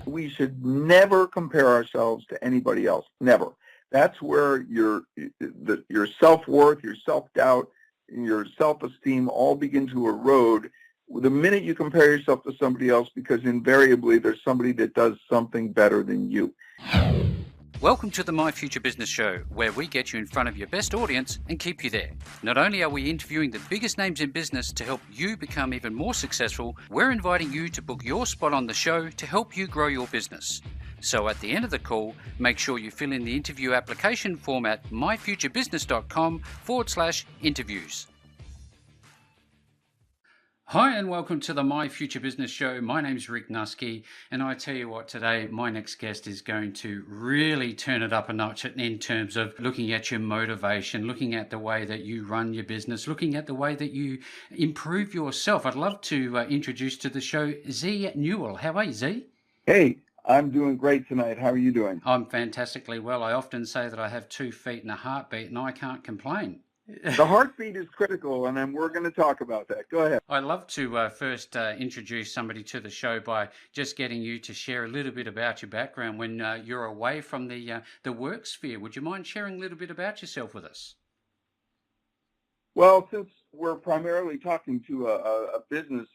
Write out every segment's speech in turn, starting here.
we should never compare ourselves to anybody else. Never. That's where your self-worth, your self-doubt, your self-esteem all begin to erode the minute you compare yourself to somebody else, because invariably there's somebody that does something better than you. Welcome to the My Future Business Show, where we get you in front of your best audience and keep you there. Not only are we interviewing the biggest names in business to help you become even more successful, we're inviting you to book your spot on the show to help you grow your business. So at the end of the call, make sure you fill in the interview application form at myfuturebusiness.com/interviews. Hi and welcome to the My Future Business Show. My name's Rick Nuske, and I tell you what, today my next guest is going to really turn it up a notch in terms of looking at your motivation, looking at the way that you run your business, looking at the way that you improve yourself. I'd love to introduce to the show Z Newell. How are you, Z? Hey, I'm doing great tonight. How are you doing? I'm fantastically well. I often say that I have 2 feet and a heartbeat, and I can't complain. The heartbeat is critical, and we're going to talk about that. Go ahead. I'd love to first introduce somebody to the show by just getting you to share a little bit about your background when you're away from the work sphere. Would you mind sharing a little bit about yourself with us? Well, since we're primarily talking to a business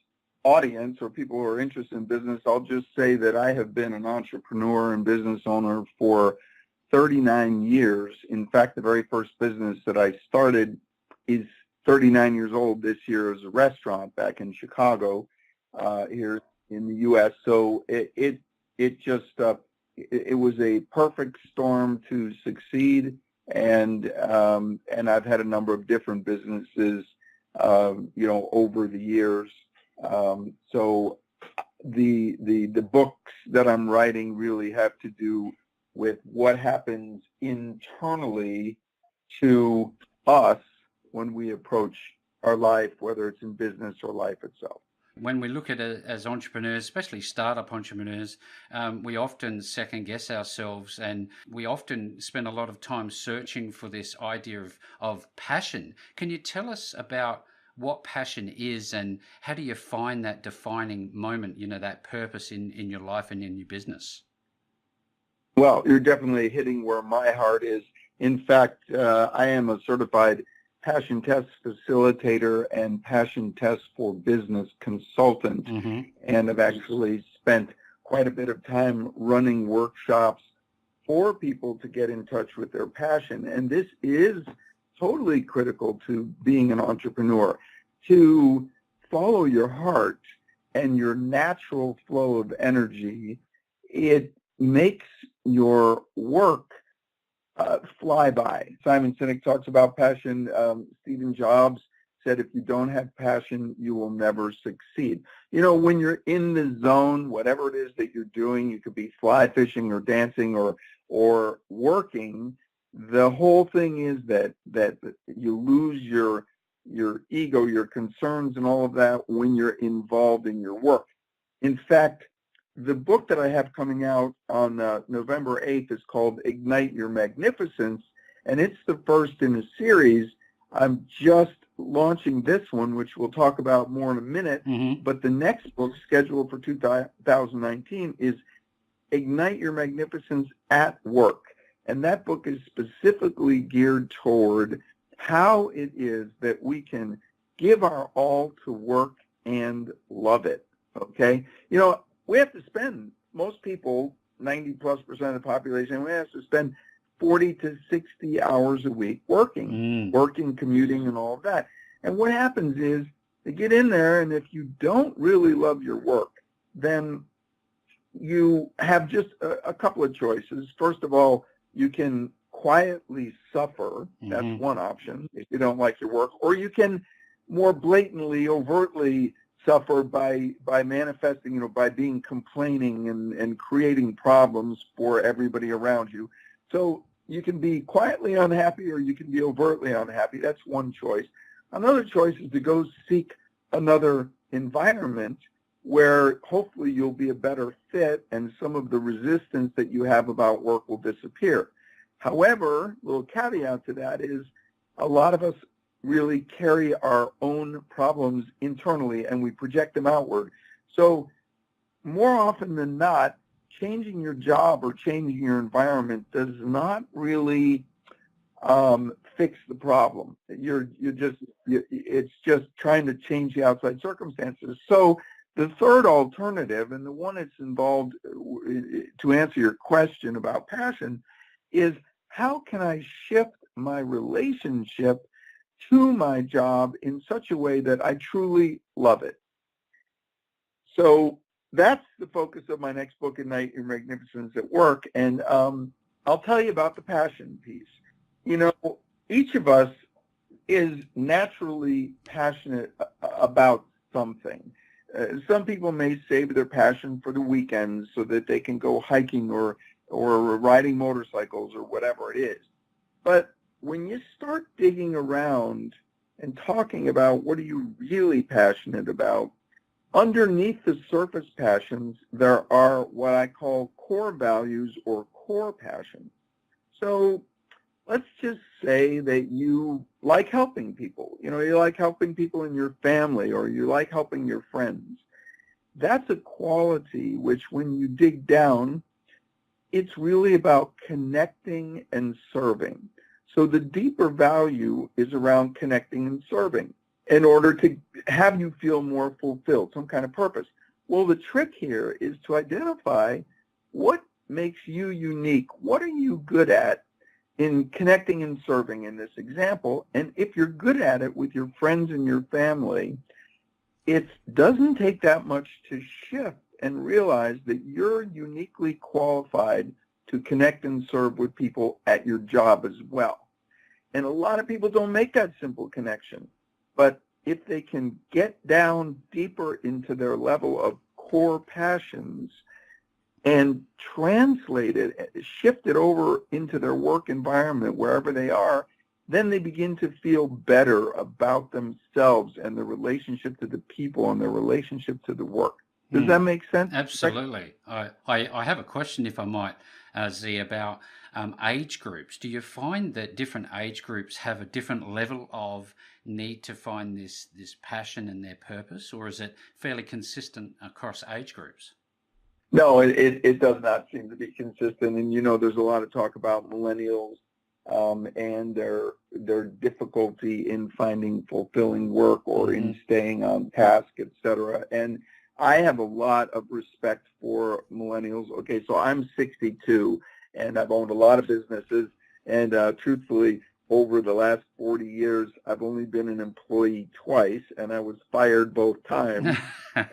audience or people who are interested in business, I'll just say that I have been an entrepreneur and business owner for 39 years. In fact, the very first business that I started is 39 years old this year as a restaurant back in Chicago, here in the U.S. So it was a perfect storm to succeed, and I've had a number of different businesses, over the years. So the books that I'm writing really have to do with what happens internally to us when we approach our life, whether it's in business or life itself. When we look at it as entrepreneurs, especially startup entrepreneurs, we often second guess ourselves, and we often spend a lot of time searching for this idea of passion. Can you tell us about what passion is, and how do you find that defining moment, that purpose in your life and in your business? Well, you're definitely hitting where my heart is. In fact, I am a certified passion test facilitator and passion test for business consultant, and I've actually spent quite a bit of time running workshops for people to get in touch with their passion. And this is totally critical to being an entrepreneur, to follow your heart and your natural flow of energy. It makes your work fly by. Simon Sinek talks about passion. Stephen Jobs said, if you don't have passion, you will never succeed. When you're in the zone, whatever it is that you're doing, you could be fly fishing or dancing or working. The whole thing is that you lose your ego, your concerns, and all of that when you're involved in your work. In fact, the book that I have coming out on November 8th is called Ignite Your Magnificence, and it's the first in a series. I'm just launching this one, which we'll talk about more in a minute, but the next book scheduled for 2019 is Ignite Your Magnificence at Work, and that book is specifically geared toward how it is that we can give our all to work and love it, okay? We have to spend, most people, 90+% of the population, we have to spend 40 to 60 hours a week working, commuting, and all of that. And what happens is they get in there, and if you don't really love your work, then you have just a couple of choices. First of all, you can quietly suffer. That's one option if you don't like your work. Or you can more blatantly, overtly suffer by manifesting, by being complaining and creating problems for everybody around you. So you can be quietly unhappy or you can be overtly unhappy. That's one choice. Another choice is to go seek another environment where hopefully you'll be a better fit and some of the resistance that you have about work will disappear. However, a little caveat to that is a lot of us really carry our own problems internally and we project them outward. So more often than not, changing your job or changing your environment does not really fix the problem. It's just trying to change the outside circumstances. So the third alternative, and the one that's involved to answer your question about passion, is how can I shift my relationship to my job in such a way that I truly love it? So that's the focus of my next book, Ignite Your Magnificence at Work. And I'll tell you about the passion piece. You know, each of us is naturally passionate about something. Some people may save their passion for the weekends so that they can go hiking or riding motorcycles or whatever it is. But when you start digging around and talking about what are you really passionate about, underneath the surface passions, there are what I call core values or core passions. So let's just say that you like helping people. You know, you like helping people in your family, or you like helping your friends. That's a quality which, when you dig down, it's really about connecting and serving. So the deeper value is around connecting and serving in order to have you feel more fulfilled, some kind of purpose. Well, the trick here is to identify what makes you unique. What are you good at in connecting and serving in this example? And if you're good at it with your friends and your family, it doesn't take that much to shift and realize that you're uniquely qualified to connect and serve with people at your job as well. And a lot of people don't make that simple connection. But if they can get down deeper into their level of core passions and translate it, shift it over into their work environment wherever they are, then they begin to feel better about themselves and their relationship to the people and their relationship to the work. Does that make sense? Absolutely. I have a question, if I might, Z, about age groups. Do you find that different age groups have a different level of need to find this passion and their purpose, or is it fairly consistent across age groups? No, it does not seem to be consistent. And, you know, there's a lot of talk about millennials and their difficulty in finding fulfilling work or in staying on task, et cetera. And I have a lot of respect for millennials. Okay, so I'm 62, and I've owned a lot of businesses. And truthfully, over the last 40 years, I've only been an employee twice, and I was fired both times.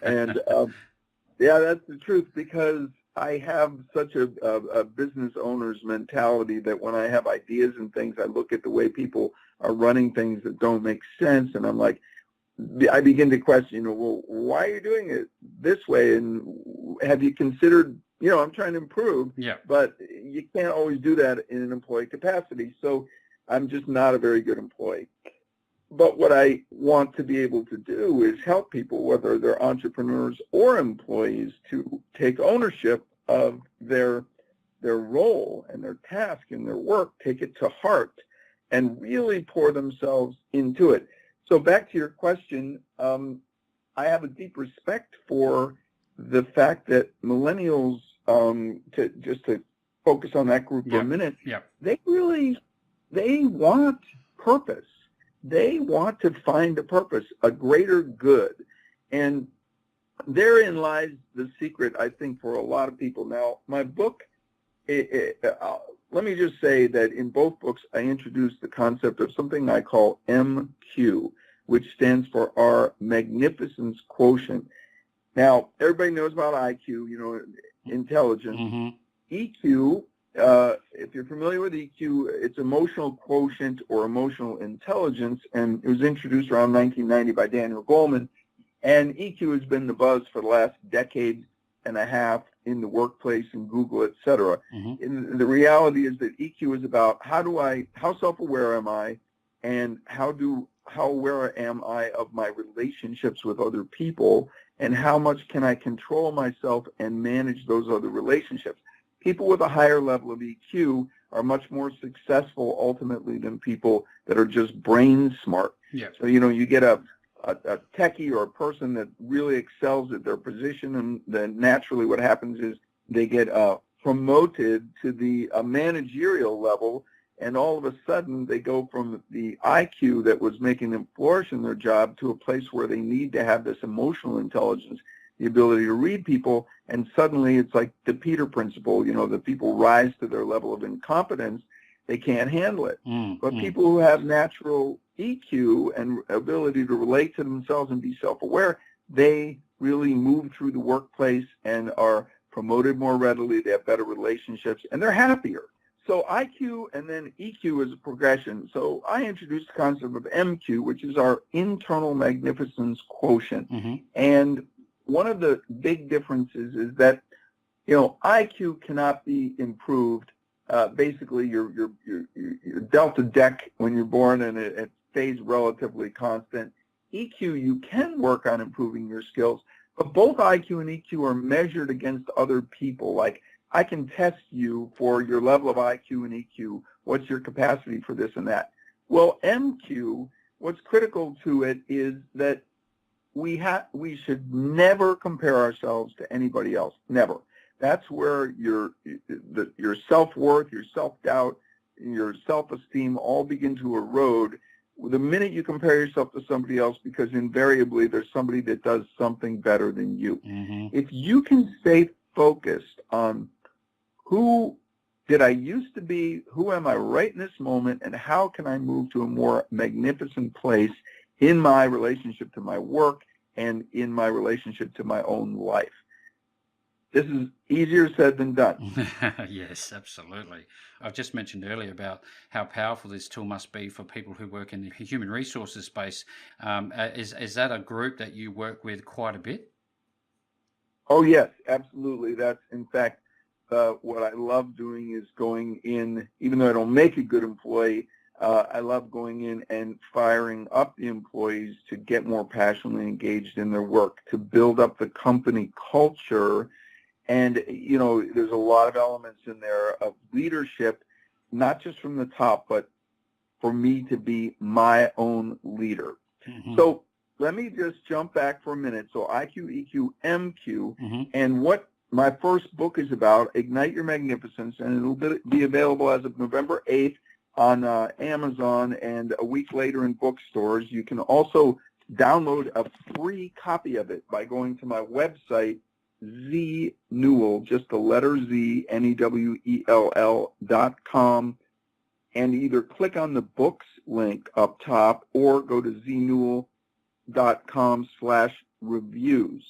And yeah, that's the truth, because I have such a business owner's mentality that when I have ideas and things, I look at the way people are running things that don't make sense, and I'm like, I begin to question, you know, well, why are you doing it this way? And have you considered, you know, I'm trying to improve, but you can't always do that in an employee capacity. So I'm just not a very good employee. But what I want to be able to do is help people, whether they're entrepreneurs or employees, to take ownership of their role and their task and their work, take it to heart, and really pour themselves into it. So back to your question, I have a deep respect for the fact that millennials, to focus on that group for a minute, they want purpose. They want to find a purpose, a greater good. And therein lies the secret, I think, for a lot of people. Now, my book, let me just say that in both books, I introduced the concept of something I call MQ, which stands for our magnificence quotient. Now, everybody knows about IQ, you know, intelligence. EQ, if you're familiar with EQ, it's emotional quotient or emotional intelligence, and it was introduced around 1990 by Daniel Goleman. And EQ has been the buzz for the last decade and a half in the workplace and Google, et cetera. And the reality is that EQ is about how self-aware am I, and how aware am I of my relationships with other people, and how much can I control myself and manage those other relationships. People with a higher level of EQ are much more successful ultimately than people that are just brain smart. So, you know, you get a techie or a person that really excels at their position, and then naturally what happens is they get promoted to the managerial level, and all of a sudden they go from the IQ that was making them flourish in their job to a place where they need to have this emotional intelligence, the ability to read people, and suddenly it's like the Peter principle, the people rise to their level of incompetence, they can't handle it. But people who have natural EQ and ability to relate to themselves and be self-aware, they really move through the workplace and are promoted more readily, they have better relationships, and they're happier. So IQ and then EQ is a progression. So I introduced the concept of MQ, which is our internal magnificence quotient. And one of the big differences is that, IQ cannot be improved. Basically, you're dealt a deck when you're born, and it stays relatively constant. EQ, you can work on improving your skills, but both IQ and EQ are measured against other people. Like, I can test you for your level of IQ and EQ. What's your capacity for this and that? Well, MQ, what's critical to it is that we should never compare ourselves to anybody else. Never. That's where your self-worth, your self-doubt, your self-esteem all begin to erode the minute you compare yourself to somebody else, because invariably there's somebody that does something better than you. If you can stay focused on who did I used to be, who am I right in this moment, and how can I move to a more magnificent place in my relationship to my work and in my relationship to my own life. This is easier said than done. Yes, absolutely. I've just mentioned earlier about how powerful this tool must be for people who work in the human resources space. Is that a group that you work with quite a bit? Oh, yes, absolutely. That's, in fact, what I love doing is going in, even though I don't make a good employee, I love going in and firing up the employees to get more passionately engaged in their work, to build up the company culture. And, there's a lot of elements in there of leadership, not just from the top, but for me to be my own leader. So let me just jump back for a minute. So IQ, EQ, MQ, and what my first book is about, Ignite Your Magnificence, and it'll be available as of November 8th on Amazon and a week later in bookstores. You can also download a free copy of it by going to my website, Z Newell, just the letter Z, NEWELL.com, and either click on the books link up top or go to znewell.com/reviews.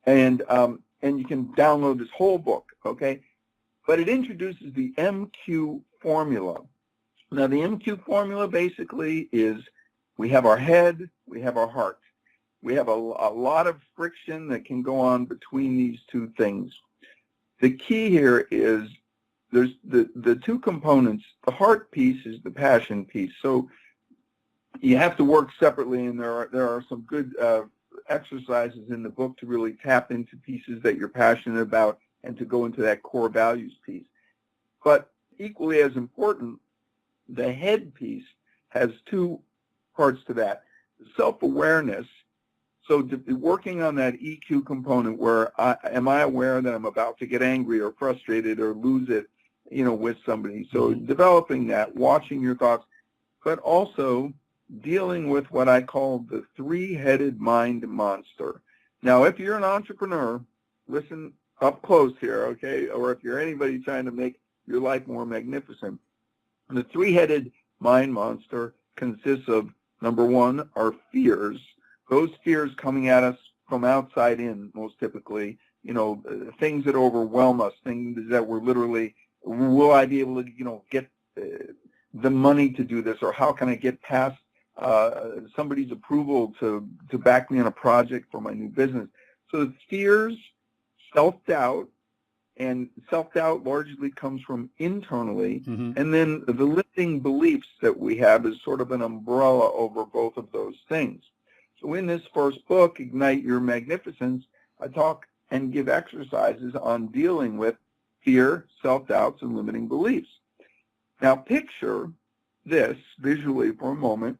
And you can download this whole book, okay? But it introduces the MQ formula. Now, the MQ formula basically is we have our head, we have our heart. We have a lot of friction that can go on between these two things. The key here is there's the two components. The heart piece is the passion piece. So you have to work separately, and there are some good exercises in the book to really tap into pieces that you're passionate about and to go into that core values piece. But equally as important, the head piece has two parts to that. Self-awareness. So working on that EQ component where am I aware that I'm about to get angry or frustrated or lose it, with somebody. So developing that, watching your thoughts, but also dealing with what I call the three-headed mind monster. Now, if you're an entrepreneur, listen up close here, okay? Or if you're anybody trying to make your life more magnificent, the three-headed mind monster consists of, number one, our fears. Those fears coming at us from outside in, most typically, things that overwhelm us, things that we're literally, will I be able to, get the money to do this, or how can I get past somebody's approval to back me on a project for my new business? So the fears, self-doubt, and self-doubt largely comes from internally, and then the limiting beliefs that we have is sort of an umbrella over both of those things. So in this first book, Ignite Your Magnificence, I talk and give exercises on dealing with fear, self-doubts, and limiting beliefs. Now picture this visually for a moment.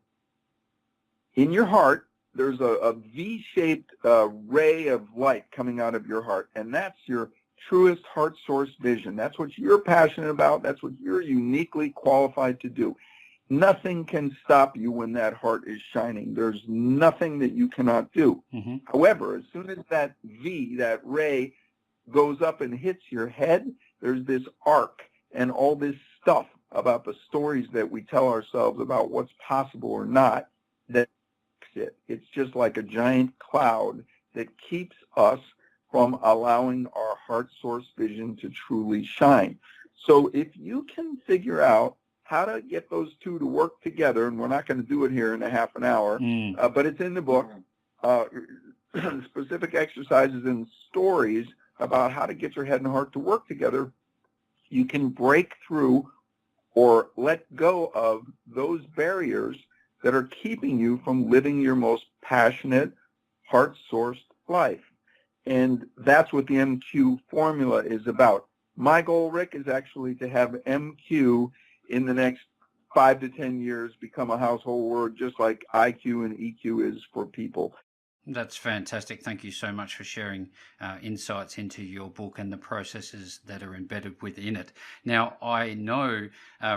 In your heart, there's a V-shaped ray of light coming out of your heart, and that's your truest heart source vision. That's what you're passionate about. That's what you're uniquely qualified to do. Nothing can stop you when that heart is shining. There's nothing that you cannot do. Mm-hmm. However, as soon as that V, that ray, goes up and hits your head, there's this arc and all this stuff about the stories that we tell ourselves about what's possible or not that makes it. It's just like a giant cloud that keeps us from allowing our heart source vision to truly shine. So if you can figure out how to get those two to work together, and we're not going to do it here in a half an hour, but it's in the book, specific exercises and stories about how to get your head and heart to work together, you can break through or let go of those barriers that are keeping you from living your most passionate, heart-sourced life. And that's what the MQ formula is about. My goal, Rick, is actually to have MQ in the next 5 to 10 years become a household word, just like IQ and EQ is for people. That's fantastic. Thank you so much for sharing insights into your book and the processes that are embedded within it. Now, I know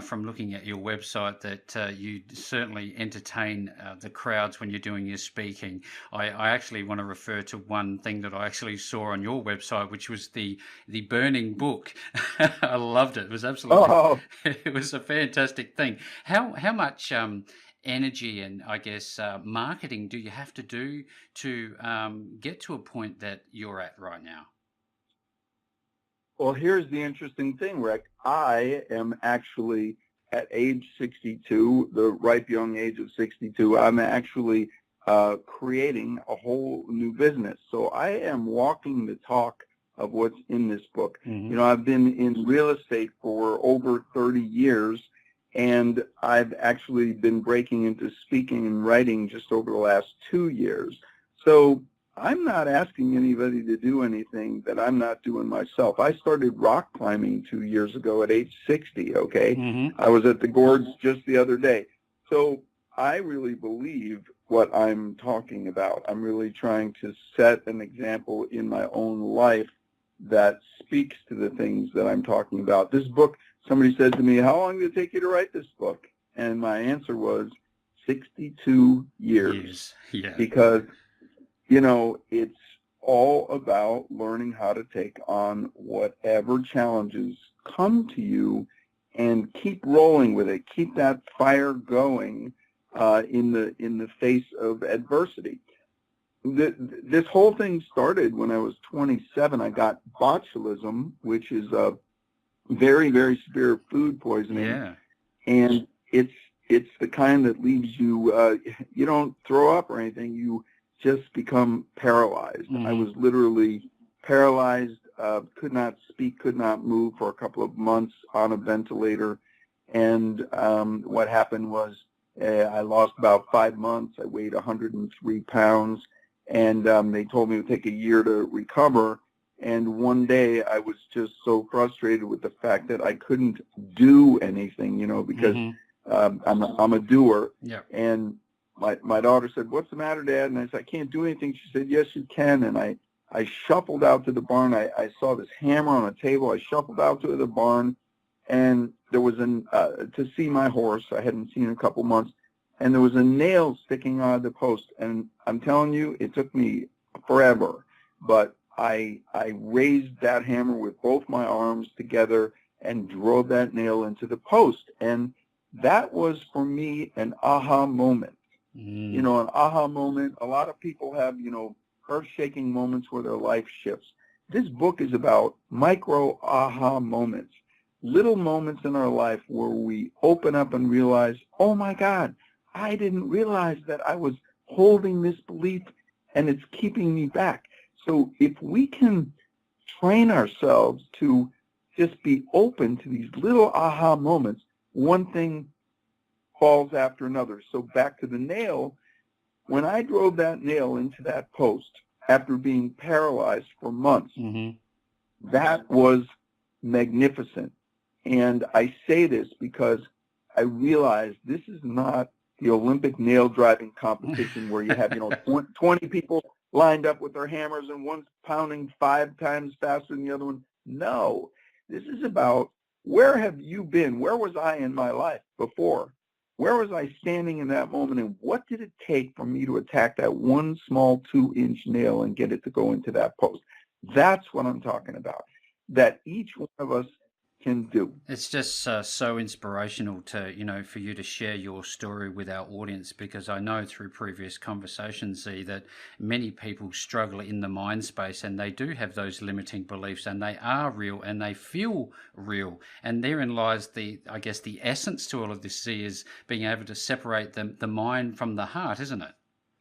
from looking at your website that you certainly entertain the crowds when you're doing your speaking. I actually want to refer to one thing that I actually saw on your website, which was the burning book. I loved it. It was absolutely, it was a fantastic thing. How much energy and I guess marketing do you have to do to get to a point that you're at right now? Well, here's the interesting thing, Rick. I am actually at age 62, the ripe young age of 62, I'm actually creating a whole new business. So I am walking the talk of what's in this book. Mm-hmm. You know, I've been in real estate for over 30 years, and I've actually been breaking into speaking and writing just over the last 2 years. So I'm not asking anybody to do anything that I'm not doing myself. I started rock climbing 2 years ago at age 60, okay? Mm-hmm. I was at the Gorge just the other day. So I really believe what I'm talking about. I'm really trying to set an example in my own life that speaks to the things that I'm talking about. This book, somebody said to me, how long did it take you to write this book? And my answer was 62 years. Yeah. Because, you know, it's all about learning how to take on whatever challenges come to you and keep rolling with it. Keep that fire going in the face of adversity. This whole thing started when I was 27. I got botulism, which is a very, very severe food poisoning. Yeah. And it's the kind that leaves you, you don't throw up or anything, you just become paralyzed. Mm-hmm. I was literally paralyzed, could not speak, could not move for a couple of months on a ventilator. And what happened was I lost about 5 months. I weighed 103 pounds. And they told me it would take a year to recover. And one day I was just so frustrated with the fact that I couldn't do anything, you know, because I'm a doer. Yeah. And my daughter said, what's the matter, Dad? And I said, I can't do anything. She said, yes, you can. And I shuffled out to the barn. I saw this hammer on a table. I shuffled out to the barn, and there was to see my horse. I hadn't seen in a couple months. And there was a nail sticking out of the post. And I'm telling you, it took me forever. But I raised that hammer with both my arms together and drove that nail into the post. And that was, for me, an aha moment. Mm. You know, an aha moment. A lot of people have, you know, earth-shaking moments where their life shifts. This book is about micro aha moments, little moments in our life where we open up and realize, oh, my God, I didn't realize that I was holding this belief and it's keeping me back. So if we can train ourselves to just be open to these little aha moments, one thing falls after another. So back to the nail, when I drove that nail into that post after being paralyzed for months, that was magnificent. And I say this because I realize this is not the Olympic nail driving competition where you have, you know, 20 people lined up with their hammers and one's pounding 5 times faster than the other one. No, this is about where have you been? Where was I in my life before? Where was I standing in that moment, and what did it take for me to attack that one small 2-inch nail and get it to go into that post? That's what I'm talking about, that each one of us can do. It's just so inspirational to, for you to share your story with our audience, because I know through previous conversations, Z, that many people struggle in the mind space, and they do have those limiting beliefs, and they are real and they feel real. And therein lies the essence to all of this, Z, is being able to separate the mind from the heart, isn't it?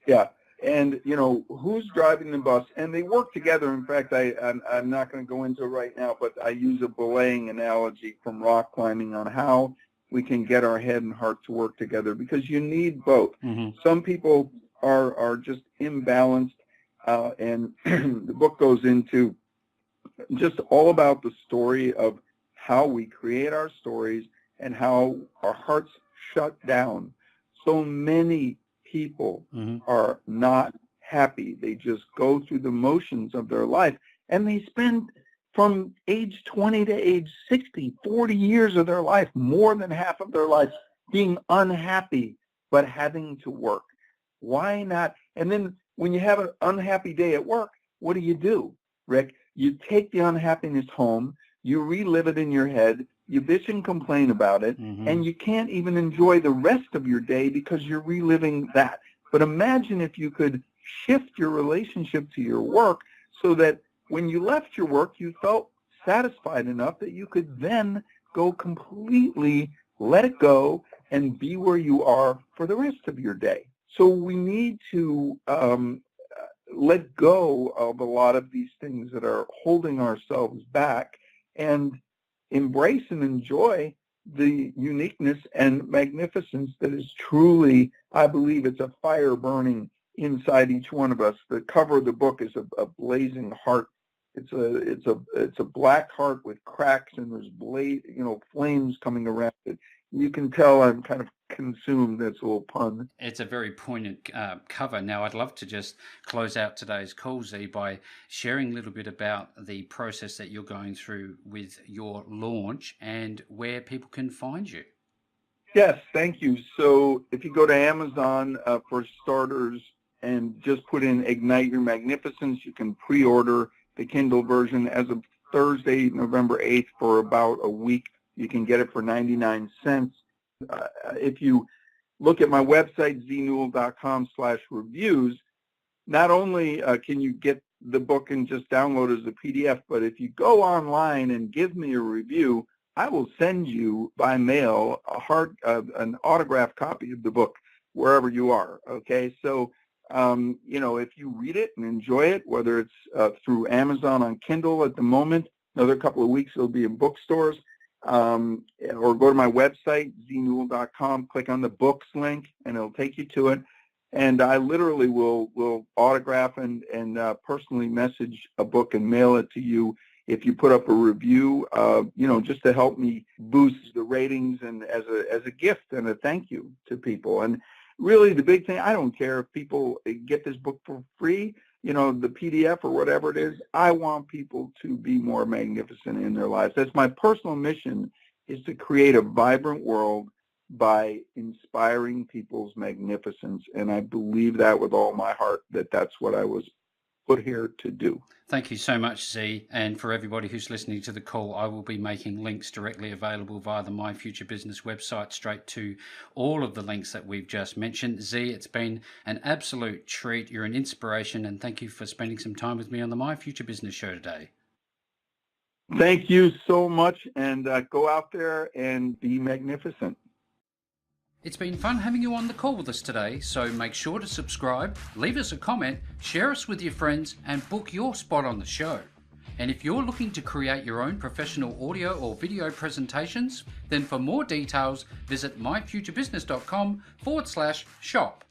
Yeah. And, who's driving the bus? And they work together. In fact, I'm not going to go into it right now, but I use a belaying analogy from rock climbing on how we can get our head and heart to work together, because you need both. Mm-hmm. Some people are just imbalanced, and the book goes into just all about the story of how we create our stories and how our hearts shut down. So many people are not happy. They just go through the motions of their life, and they spend from age 20 to age 60, 40 years of their life, more than half of their life, being unhappy but having to work. Why not? And then when you have an unhappy day at work, what do, Rick? You take the unhappiness home, you relive it in your head, you bitch and complain about it, and you can't even enjoy the rest of your day because you're reliving that. But imagine if you could shift your relationship to your work so that when you left your work, you felt satisfied enough that you could then go completely let it go and be where you are for the rest of your day. So we need to let go of a lot of these things that are holding ourselves back and embrace and enjoy the uniqueness and magnificence that is truly, I believe it's a fire burning inside each one of us. The cover of the book is a blazing heart. It's a black heart with cracks, and there's flames coming around it. You can tell I'm kind of consumed. That's a little pun. It's a very poignant cover. Now, I'd love to just close out today's call, Z, by sharing a little bit about the process that you're going through with your launch and where people can find you. Yes, thank you. So if you go to Amazon for starters and just put in Ignite Your Magnificence, you can pre-order the Kindle version as of Thursday, November 8th, for about a week. You can get it for 99 cents. If you look at my website, znewell.com/reviews, not only can you get the book and just download it as a PDF, but if you go online and give me a review, I will send you by mail an autographed copy of the book wherever you are. Okay, so if you read it and enjoy it, whether it's through Amazon on Kindle at the moment, another couple of weeks it'll be in bookstores, or go to my website, znewell.com, click on the books link, and it'll take you to it. And I literally will autograph and personally message a book and mail it to you if you put up a review, just to help me boost the ratings and as a gift and a thank you to people. And really the big thing, I don't care if people get this book for free, the PDF or whatever it is. I want people to be more magnificent in their lives. That's my personal mission, is to create a vibrant world by inspiring people's magnificence. And I believe that with all my heart, that's what I was put here to do. Thank you so much, Z. And for everybody who's listening to the call, I will be making links directly available via the My Future Business website straight to all of the links that we've just mentioned. Z, it's been an absolute treat. You're an inspiration, and thank you for spending some time with me on the My Future Business show today. Thank you so much, and go out there and be magnificent. It's been fun having you on the call with us today, so make sure to subscribe, leave us a comment, share us with your friends, and book your spot on the show. And if you're looking to create your own professional audio or video presentations, then for more details, visit myfuturebusiness.com/shop.